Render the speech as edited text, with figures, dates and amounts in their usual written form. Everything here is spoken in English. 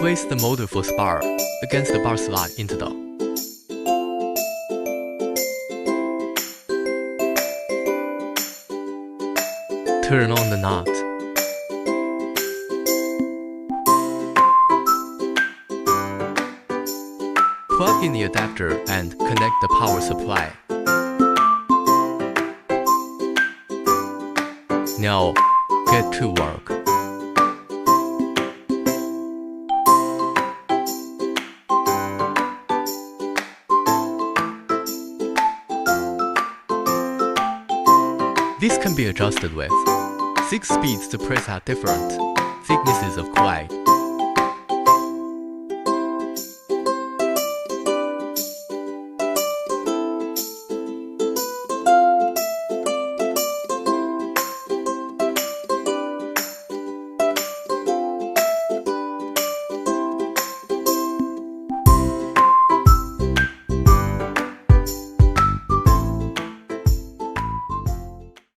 Place the motor force bar against the bar slot interval. Turn on the knot. Plug in the adapter and connect the power supply. Now, get to work. This can be adjusted with 6 speeds to press at different thicknesses of clay.